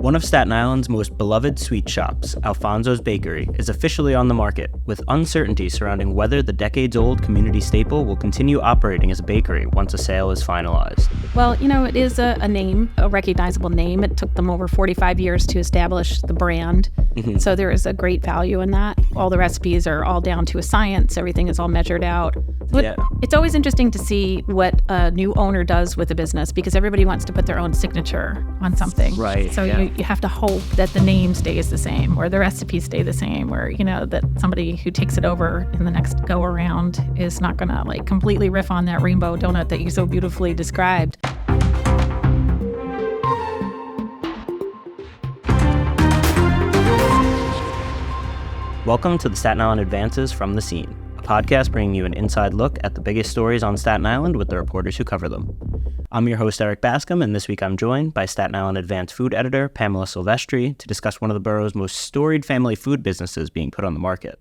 One of Staten Island's most beloved sweet shops, Alfonso's Bakery, is officially on the market, with uncertainty surrounding whether the decades-old community staple will continue operating as a bakery once a sale is finalized. Well, it is a name, a recognizable name. It took them over 45 years to establish the brand. So there is a great value in that. All the recipes are all down to a science. Everything is all measured out. But It's always interesting to see what a new owner does with a business because everybody wants to put their own signature on something. Right. So you have to hope that the name stays the same or the recipes stay the same or, that somebody who takes it over in the next go around is not going to completely riff on that rainbow donut that you so beautifully described. Welcome to the Staten Island Advances from the Scene, a podcast bringing you an inside look at the biggest stories on Staten Island with the reporters who cover them. I'm your host, Erik Bascome, and this week I'm joined by Staten Island Advance Food Editor Pamela Silvestri to discuss one of the borough's most storied family food businesses being put on the market.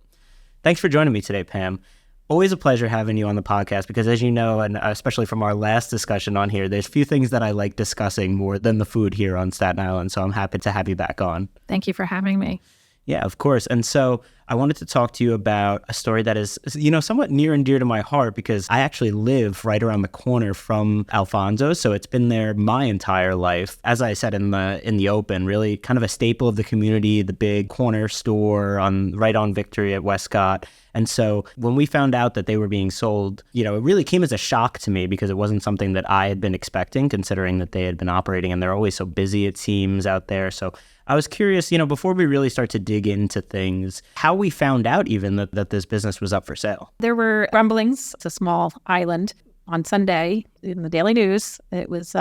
Thanks for joining me today, Pam. Always a pleasure having you on the podcast because, as you know, and especially from our last discussion on here, there's few things that I like discussing more than the food here on Staten Island, so I'm happy to have you back on. Thank you for having me. Yeah, of course. And so I wanted to talk to you about a story that is, somewhat near and dear to my heart because I actually live right around the corner from Alfonso. So it's been there my entire life. As I said in the open, really kind of a staple of the community, the big corner store right on Victory at Westcott. And so when we found out that they were being sold, it really came as a shock to me because it wasn't something that I had been expecting, considering that they had been operating and they're always so busy, it seems, out there. So I was curious, before we really start to dig into things, how we found out even that this business was up for sale. There were rumblings. It's a small island. On Sunday in the Daily News, it was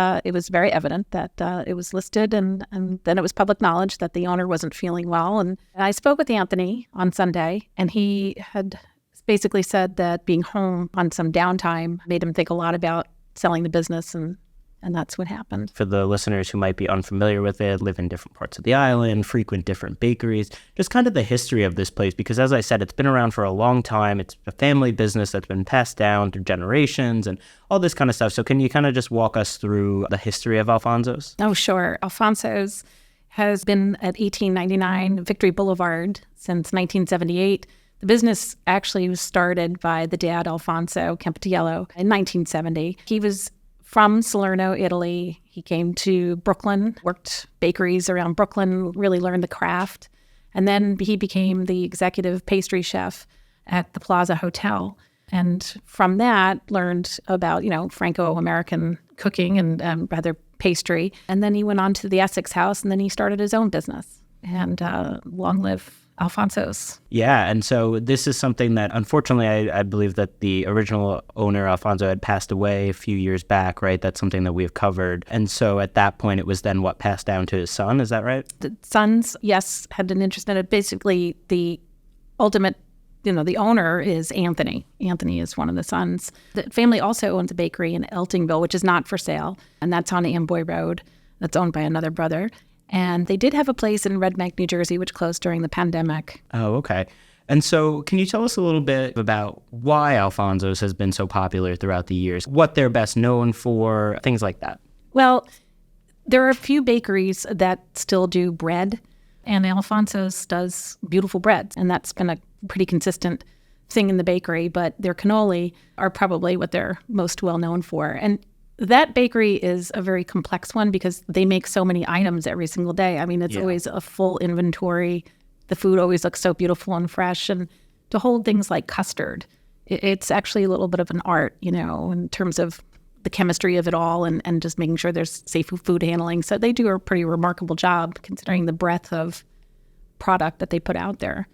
very evident that it was listed, and then it was public knowledge that the owner wasn't feeling well. And I spoke with Anthony on Sunday, and he had basically said that being home on some downtime made him think a lot about selling the business, and that's what happened. For the listeners who might be unfamiliar with it, live in different parts of the island, frequent different bakeries, just kind of the history of this place, because as I said, it's been around for a long time. It's a family business that's been passed down through generations and all this kind of stuff. So can you kind of just walk us through the history of Alfonso's? Oh, sure. Alfonso's has been at 1899 Victory Boulevard since 1978. The business actually was started by the dad, Alfonso Campitiello, in 1970. He was from Salerno, Italy. He came to Brooklyn, worked bakeries around Brooklyn, really learned the craft. And then he became the executive pastry chef at the Plaza Hotel. And from that, learned about, Franco-American cooking and rather pastry. And then he went on to the Essex House, and then he started his own business. And long live Alfonso's. Yeah, and so this is something that, unfortunately, I believe that the original owner, Alfonso, had passed away a few years back, right? That's something that we've covered. And so at that point, it was then passed down to his son, is that right? The sons, yes, had an interest in it. Basically, the ultimate, the owner is Anthony. Anthony is one of the sons. The family also owns a bakery in Eltingville, which is not for sale, and that's on Amboy Road. That's owned by another brother. And they did have a place in Red Bank, New Jersey, which closed during the pandemic. Oh, okay. And so can you tell us a little bit about why Alfonso's has been so popular throughout the years, what they're best known for, things like that? Well, there are a few bakeries that still do bread, and Alfonso's does beautiful breads, and that's been a pretty consistent thing in the bakery, but their cannoli are probably what they're most well known for. And that bakery is a very complex one because they make so many items every single day. I mean, it's always a full inventory. The food always looks so beautiful and fresh. And to hold things like custard, it's actually a little bit of an art, in terms of the chemistry of it all and just making sure there's safe food handling. So they do a pretty remarkable job considering the breadth of product that they put out there.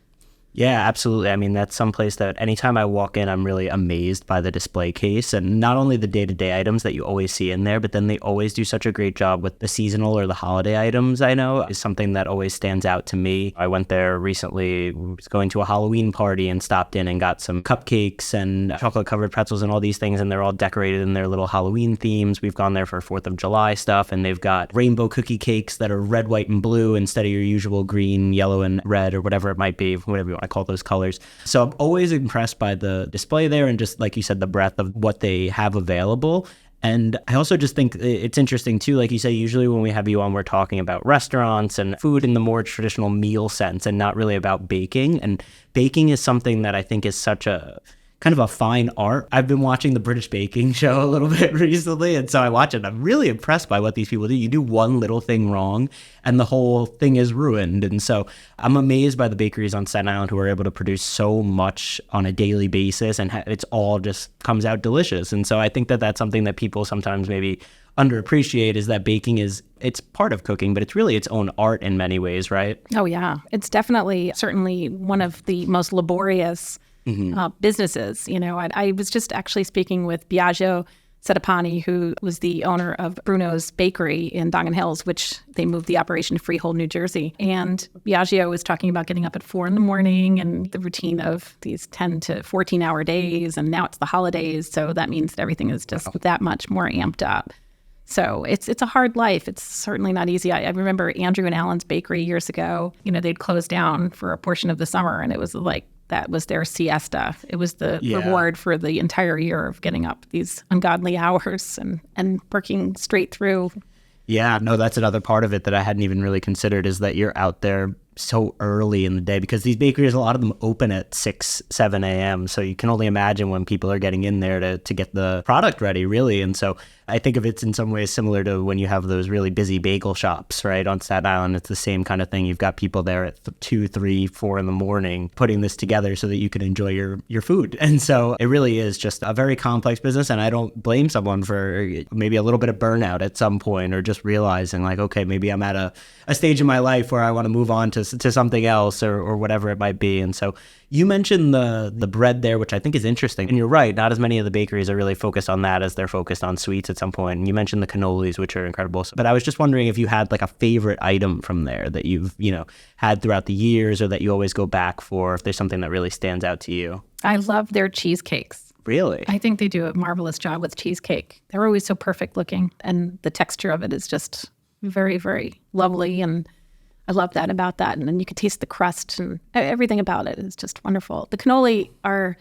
Yeah, absolutely. I mean, that's someplace that anytime I walk in, I'm really amazed by the display case and not only the day-to-day items that you always see in there, but then they always do such a great job with the seasonal or the holiday items. I know is something that always stands out to me. I went there recently, was going to a Halloween party and stopped in and got some cupcakes and chocolate-covered pretzels and all these things, and they're all decorated in their little Halloween themes. We've gone there for 4th of July stuff, and they've got rainbow cookie cakes that are red, white, and blue instead of your usual green, yellow, and red, or whatever it might be, whatever you want to call those colors. So I'm always impressed by the display there and just, like you said, the breadth of what they have available. And I also just think it's interesting too, like you say, usually when we have you on, we're talking about restaurants and food in the more traditional meal sense and not really about baking. And baking is something that I think is such a kind of a fine art. I've been watching the British Baking Show a little bit recently, and so I watch it and I'm really impressed by what these people do. You do one little thing wrong and the whole thing is ruined. And so I'm amazed by the bakeries on Staten Island who are able to produce so much on a daily basis, and it's all just comes out delicious. And so I think that that's something that people sometimes maybe underappreciate, is that baking it's part of cooking, but it's really its own art in many ways, right? Oh, yeah. It's definitely, certainly one of the most laborious businesses. I was just actually speaking with Biagio Sedapani, who was the owner of Bruno's Bakery in Dongan Hills, which they moved the operation to Freehold, New Jersey. And Biagio was talking about getting up at 4 a.m. and the routine of these 10 to 14-hour days. And now it's the holidays, so that means that everything is just that much more amped up. So it's a hard life. It's certainly not easy. I remember Andrew and Alan's bakery years ago. They'd closed down for a portion of the summer, and it was like that was their siesta. It was the reward for the entire year of getting up these ungodly hours and working straight through. Yeah, no, that's another part of it that I hadn't even really considered, is that you're out there so early in the day, because these bakeries, a lot of them open at 6, 7 a.m. So you can only imagine when people are getting in there to get the product ready, really. And so I think of it in some ways similar to when you have those really busy bagel shops, right, on Staten Island. It's the same kind of thing. You've got people there at 2, 3, 4 in the morning putting this together so that you can enjoy your food. And so it really is just a very complex business. And I don't blame someone for maybe a little bit of burnout at some point, or just realizing like, okay, maybe I'm at a stage in my life where I want to move on to something else or whatever it might be. And so you mentioned the bread there, which I think is interesting. And you're right, not as many of the bakeries are really focused on that as they're focused on sweets at some point. And you mentioned the cannolis, which are incredible. But I was just wondering if you had like a favorite item from there that you've, had throughout the years, or that you always go back for, if there's something that really stands out to you. I love their cheesecakes. Really? I think they do a marvelous job with cheesecake. They're always so perfect looking, and the texture of it is just very, very lovely. And I love that about that. And then you could taste the crust, and everything about it is just wonderful. The cannoli are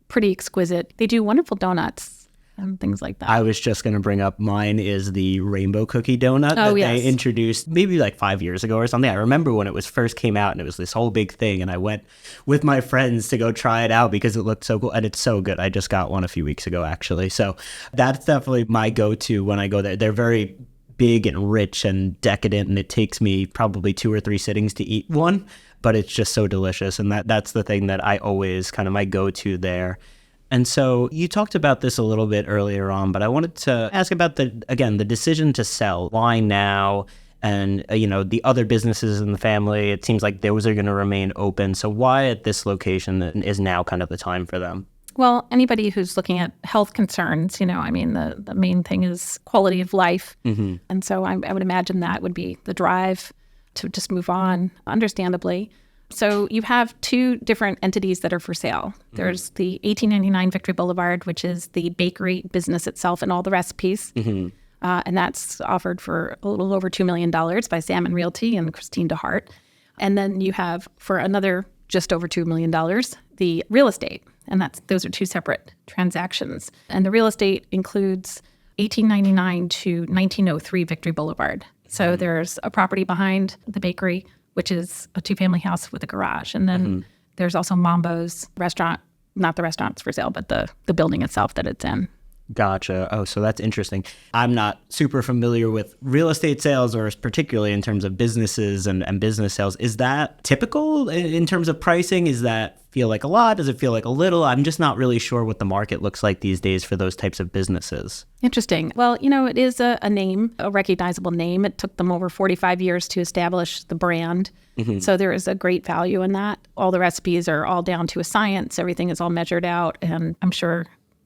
pretty exquisite. They do wonderful donuts and things like that. I was just going to bring up, mine is the rainbow cookie donut that they introduced maybe like 5 years ago or something. I remember when it was first came out, and it was this whole big thing, and I went with my friends to go try it out because it looked so cool, and it's so good. I just got one a few weeks ago, actually. So that's definitely my go-to when I go there. They're very big and rich and decadent, and it takes me probably 2 or 3 sittings to eat one, but it's just so delicious. And that's the thing that I always kind of my go-to there. And so you talked about this a little bit earlier on, but I wanted to ask about the decision to sell. Why now? And, the other businesses in the family, it seems like those are going to remain open. So why at this location is now kind of the time for them? Well, anybody who's looking at health concerns, the main thing is quality of life. Mm-hmm. And so I would imagine that would be the drive to just move on, understandably. So you have 2 different entities that are for sale. Mm-hmm. There's the 1899 Victory Boulevard, which is the bakery business itself and all the recipes. Mm-hmm. And that's offered for a little over $2 million by Salmon Realty and Christine DeHart. And then you have, for another just over $2 million, the real estate. And those are 2 separate transactions. And the real estate includes 1899 to 1903 Victory Boulevard. So there's a property behind the bakery, which is a 2-family house with a garage. And then there's also Mambo's restaurant, not the restaurant's for sale, but the building itself that it's in. Gotcha. Oh, so that's interesting. I'm not super familiar with real estate sales, or particularly in terms of businesses and business sales. Is that typical in terms of pricing? Does that feel like a lot? Does it feel like a little? I'm just not really sure what the market looks like these days for those types of businesses. Interesting. Well, it is a name, a recognizable name. It took them over 45 years to establish the brand. Mm-hmm. So there is a great value in that. All the recipes are all down to a science. Everything is all measured out. And I'm sure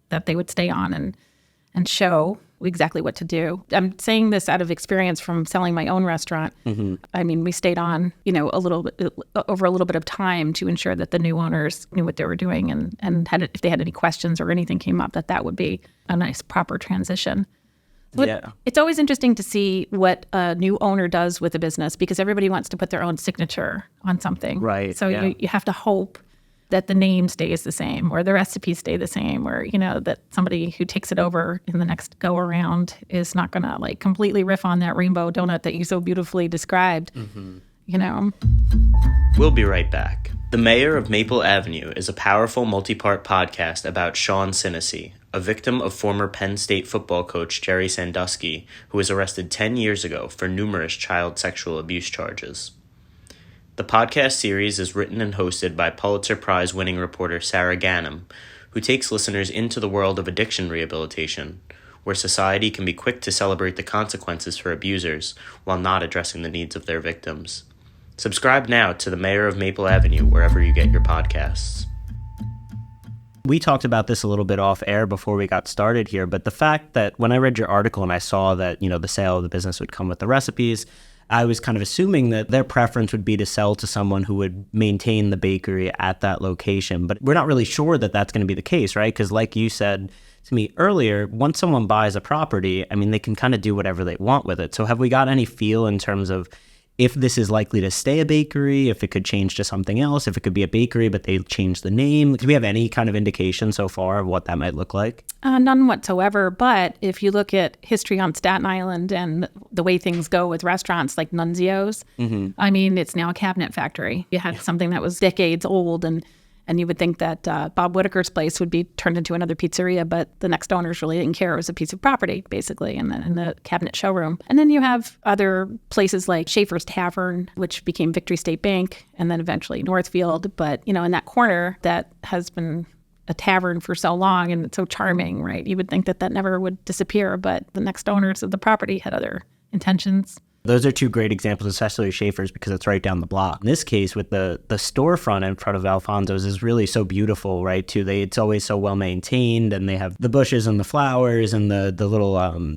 that they would stay on and show exactly what to do. I'm saying this out of experience from selling my own restaurant. Mm-hmm. I mean, we stayed on, a little bit over a little bit of time to ensure that the new owners knew what they were doing, and if they had any questions or anything came up, that would be a nice, proper transition. But it's always interesting to see what a new owner does with a business, because everybody wants to put their own signature on something. Right. So you have to hope that the name stays the same or the recipes stay the same, or, that somebody who takes it over in the next go around is not going to like completely riff on that rainbow donut that you so beautifully described, We'll be right back. The Mayor of Maple Avenue is a powerful multi-part podcast about Sean Sinisi, a victim of former Penn State football coach Jerry Sandusky, who was arrested 10 years ago for numerous child sexual abuse charges. The podcast series is written and hosted by Pulitzer Prize-winning reporter Sarah Ganim, who takes listeners into the world of addiction rehabilitation, where society can be quick to celebrate the consequences for abusers while not addressing the needs of their victims. Subscribe now to The Mayor of Maple Avenue wherever you get your podcasts. We talked about this a little bit off air before we got started here, but the fact that when I read your article and I saw that, the sale of the business would come with the recipes, I was kind of assuming that their preference would be to sell to someone who would maintain the bakery at that location. But we're not really sure that that's going to be the case, right? Because like you said to me earlier, once someone buys a property, they can kind of do whatever they want with it. So have we got any feel in terms of if this is likely to stay a bakery, if it could change to something else, if it could be a bakery, but they change the name? Do we have any kind of indication so far of what that might look like? None whatsoever. But if you look at history on Staten Island and the way things go with restaurants like Nunzio's, it's now a cabinet factory. You had something that was decades old, and you would think that Bob Whitaker's place would be turned into another pizzeria, but the next owners really didn't care. It was a piece of property, basically, in the cabinet showroom. And then you have other places like Schaefer's Tavern, which became Victory State Bank, and then eventually Northfield. But, in that corner that has been a tavern for so long and it's so charming, right? You would think that never would disappear, but the next owners of the property had other intentions. Those are two great examples, especially Schaefer's, because it's right down the block. In this case, with the storefront in front of Alfonso's is really so beautiful, right? Too, it's always so well maintained, and they have the bushes and the flowers and the little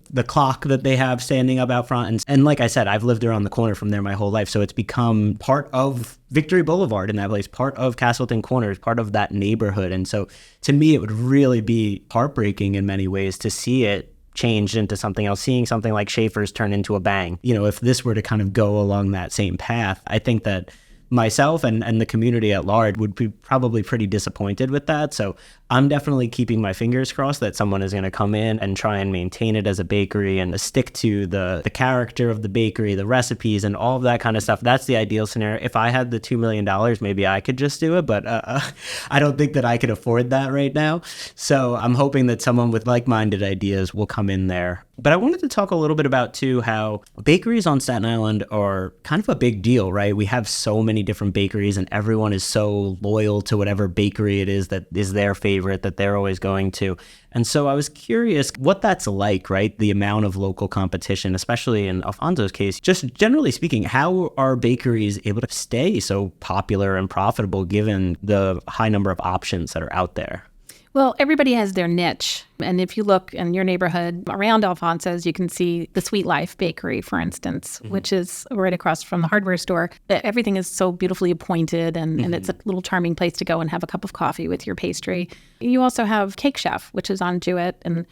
the clock that they have standing up out front. And like I said, I've lived around the corner from there my whole life, so it's become part of Victory Boulevard in that place, part of Castleton Corners, part of that neighborhood. And so to me, it would really be heartbreaking in many ways to see it changed into something else, seeing something like Schaefer's turn into a Bang. If this were to kind of go along that same path, I think that myself and the community at large would be probably pretty disappointed with that. So I'm definitely keeping my fingers crossed that someone is going to come in and try and maintain it as a bakery and stick to the character of the bakery, the recipes, and all of that kind of stuff. That's the ideal scenario. If I had the $2 million, maybe I could just do it, but I don't think that I could afford that right now. So I'm hoping that someone with like-minded ideas will come in there. But I wanted to talk a little bit about, too, how bakeries on Staten Island are kind of a big deal, right? We have so many different bakeries, and everyone is so loyal to whatever bakery it is that is their favorite, that they're always going to. And so I was curious what that's like, right? The amount of local competition, especially in Alfonso's case. Just generally speaking, how are bakeries able to stay so popular and profitable given the high number of options that are out there? Well, everybody has their niche. And if you look in your neighborhood around Alfonso's, you can see the SILive Bakery, for instance, which is right across from the hardware store. Everything is so beautifully appointed, and it's a little charming place to go and have a cup of coffee with your pastry. You also have Cake Chef, which is on Jewett, and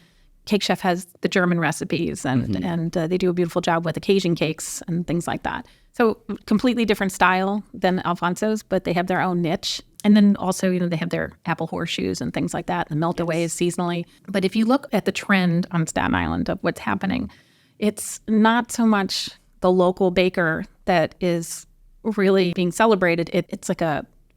Cake Chef has the German recipes, and they do a beautiful job with occasion cakes and things like that. So completely different style than Alfonso's, but they have their own niche. And then also, they have their apple horseshoes and things like that, and melt-aways seasonally. But if you look at the trend on Staten Island of what's happening, it's not so much the local baker that is really being celebrated. It's like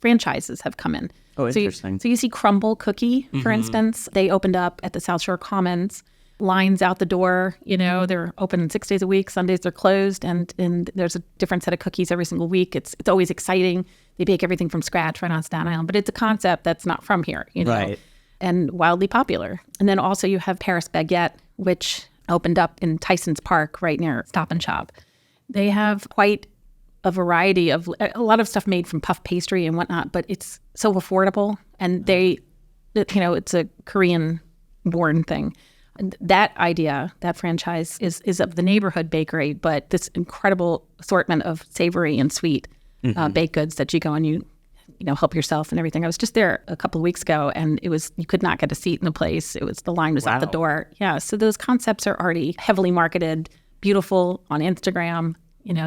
franchises have come in. Oh, interesting. So you see Crumble Cookie, for instance. They opened up at the South Shore Commons. Lines out the door, they're open 6 days a week. Sundays they're closed, and there's a different set of cookies every single week. It's always exciting. They bake everything from scratch right on Staten Island, but it's a concept that's not from here, right? And wildly popular. And then also you have Paris Baguette, which opened up in Tyson's Park right near Stop and Shop. They have quite a variety of a lot of stuff made from puff pastry and whatnot, but it's so affordable, and it's a Korean-born thing. That idea, that franchise is of the neighborhood bakery, but this incredible assortment of savory and sweet baked goods that you go and you help yourself and everything. I was just there a couple of weeks ago, and you could not get a seat in the place. The line was out the door. Yeah, so those concepts are already heavily marketed, beautiful on Instagram.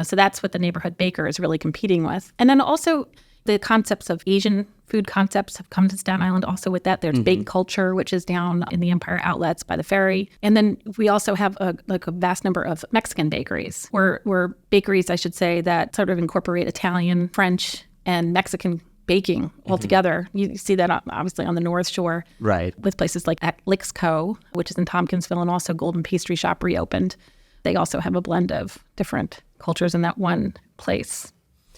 So that's what the neighborhood baker is really competing with. And then also, The concepts of Asian food concepts have come to Staten Island also with that. There's Bake Culture, which is down in the Empire Outlets by the ferry. And then we also have a vast number of Mexican bakeries, or bakeries, I should say, that sort of incorporate Italian, French, and Mexican baking all together. You see that obviously on the North Shore. Right. With places like Lixco, which is in Tompkinsville, and also Golden Pastry Shop reopened. They also have a blend of different cultures in that one place.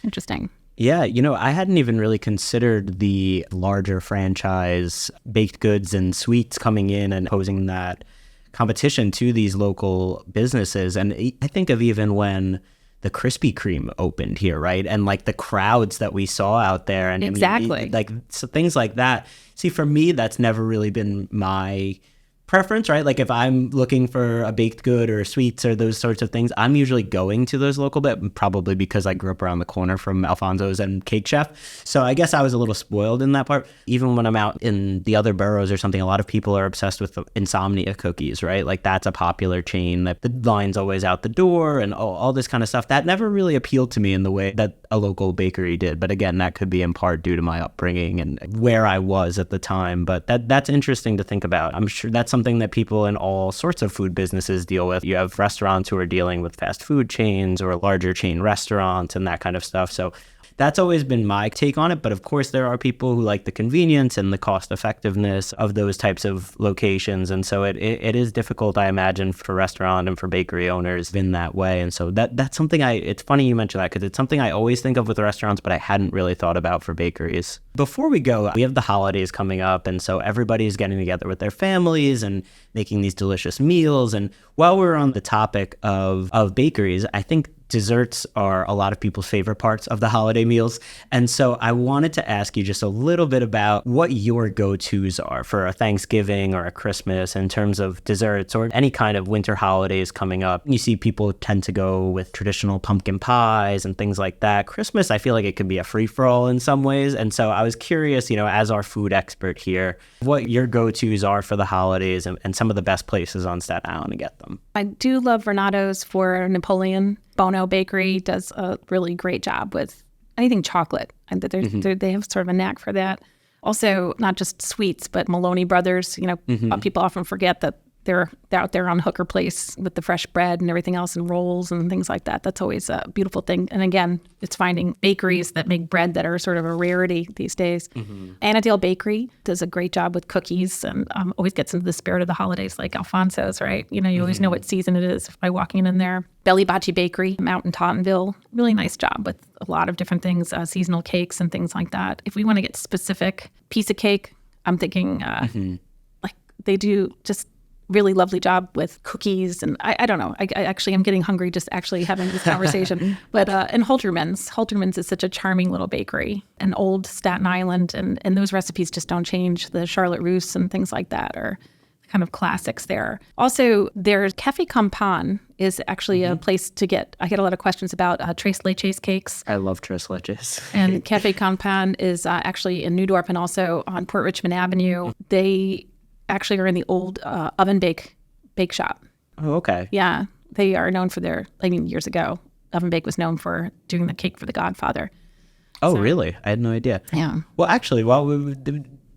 Interesting. Yeah, I hadn't even really considered the larger franchise baked goods and sweets coming in and posing that competition to these local businesses. And I think of even when the Krispy Kreme opened here, right? And like the crowds that we saw out there. And exactly. So things like that. See, for me, that's never really been my preference, right? Like if I'm looking for a baked good or sweets or those sorts of things, I'm usually going to those local, but probably because I grew up around the corner from Alfonso's and Cake Chef. So I guess I was a little spoiled in that part. Even when I'm out in the other boroughs or something, a lot of people are obsessed with the insomnia cookies, right? Like that's a popular chain that the line's always out the door and all this kind of stuff. That never really appealed to me in the way that a local bakery did. But again, that could be in part due to my upbringing and where I was at the time. But that's interesting to think about. I'm sure that's something that people in all sorts of food businesses deal with. You have restaurants who are dealing with fast food chains or larger chain restaurants and that kind of stuff. So that's always been my take on it. But of course, there are people who like the convenience and the cost effectiveness of those types of locations. And so it is difficult, I imagine, for restaurant and for bakery owners in that way. And so that's something it's funny you mention that because it's something I always think of with restaurants, but I hadn't really thought about for bakeries. Before we go, we have the holidays coming up. And so everybody's getting together with their families and making these delicious meals. And while we're on the topic of bakeries, I think desserts are a lot of people's favorite parts of the holiday meals. And so I wanted to ask you just a little bit about what your go-tos are for a Thanksgiving or a Christmas in terms of desserts or any kind of winter holidays coming up. You see people tend to go with traditional pumpkin pies and things like that. Christmas, I feel like it can be a free-for-all in some ways. And so I was curious, as our food expert here, what your go-tos are for the holidays and some of the best places on Staten Island to get them. I do love Renato's for Napoleon. Bono Bakery does a really great job with anything chocolate. And they have sort of a knack for that. Also, not just sweets, but Maloney Brothers. People often forget that they're out there on Hooker Place with the fresh bread and everything else and rolls and things like that. That's always a beautiful thing. And again, it's finding bakeries that make bread that are sort of a rarity these days. Annandale Bakery does a great job with cookies and always gets into the spirit of the holidays like Alfonso's, right? You always know what season it is by walking in there. Belly Bocce Bakery out in Tottenville, really nice job with a lot of different things, seasonal cakes and things like that. If we want to get specific, piece of cake, I'm thinking like they do just really lovely job with cookies. And I don't know. I actually am getting hungry just actually having this conversation. But and Holterman's is such a charming little bakery, an old Staten Island. And those recipes just don't change. The Charlotte Russe and things like that are kind of classics there. Also, there's Cafe Campan is actually a place to get. I get a lot of questions about Tres Leches cakes. I love Tres Leches. And Cafe Campan is actually in Newdorp and also on Port Richmond Avenue. They actually are in the old oven bake shop. Oh, okay. Yeah. They are known for years ago, Oven Bake was known for doing the cake for The Godfather. Oh, really? I had no idea. Yeah. Well, actually,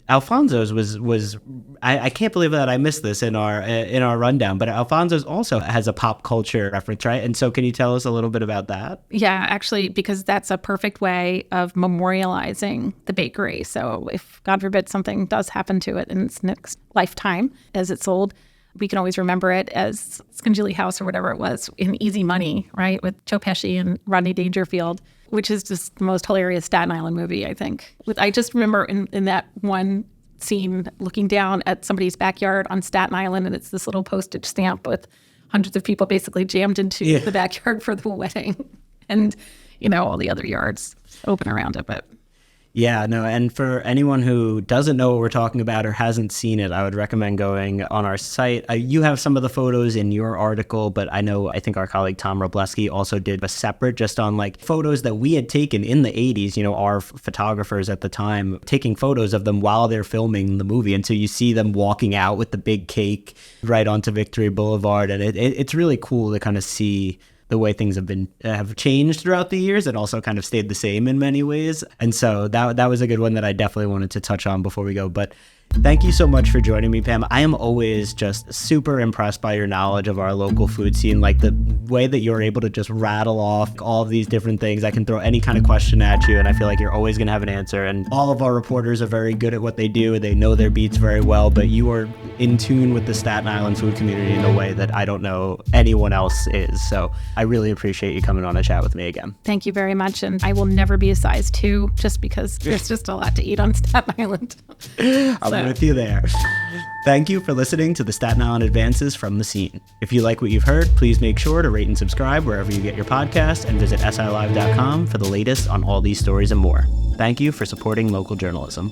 Alfonso's was I can't believe that I missed this in our rundown, but Alfonso's also has a pop culture reference, right? And so can you tell us a little bit about that? Yeah, actually, because that's a perfect way of memorializing the bakery. So if, God forbid, something does happen to it in its next lifetime as it's sold, we can always remember it as Scungilly House or whatever it was in Easy Money, right? With Joe Pesci and Rodney Dangerfield, which is just the most hilarious Staten Island movie, I think. I just remember in that one scene looking down at somebody's backyard on Staten Island, and it's this little postage stamp with hundreds of people basically jammed into the backyard for the wedding. And, all the other yards open around it, but... Yeah, no, and for anyone who doesn't know what we're talking about or hasn't seen it, I would recommend going on our site. You have some of the photos in your article, but I think our colleague Tom Robleski also did a separate just on photos that we had taken in the 80s, our photographers at the time, taking photos of them while they're filming the movie. And so you see them walking out with the big cake right onto Victory Boulevard. And it's really cool to kind of see the way things have changed throughout the years and also kind of stayed the same in many ways. And so that was a good one that I definitely wanted to touch on before we go. But thank you so much for joining me, Pam. I am always just super impressed by your knowledge of our local food scene, like the way that you're able to just rattle off all of these different things. I can throw any kind of question at you, and I feel like you're always going to have an answer. And all of our reporters are very good at what they do. They know their beats very well, but you are in tune with the Staten Island food community in a way that I don't know anyone else is. So I really appreciate you coming on to chat with me again. Thank you very much. And I will never be a size 2 just because there's just a lot to eat on Staten Island. I'm with you there. Thank you for listening to the Staten Island Advances from the Scene. If you like what you've heard, please make sure to rate and subscribe wherever you get your podcasts and visit SILive.com for the latest on all these stories and more. Thank you for supporting local journalism.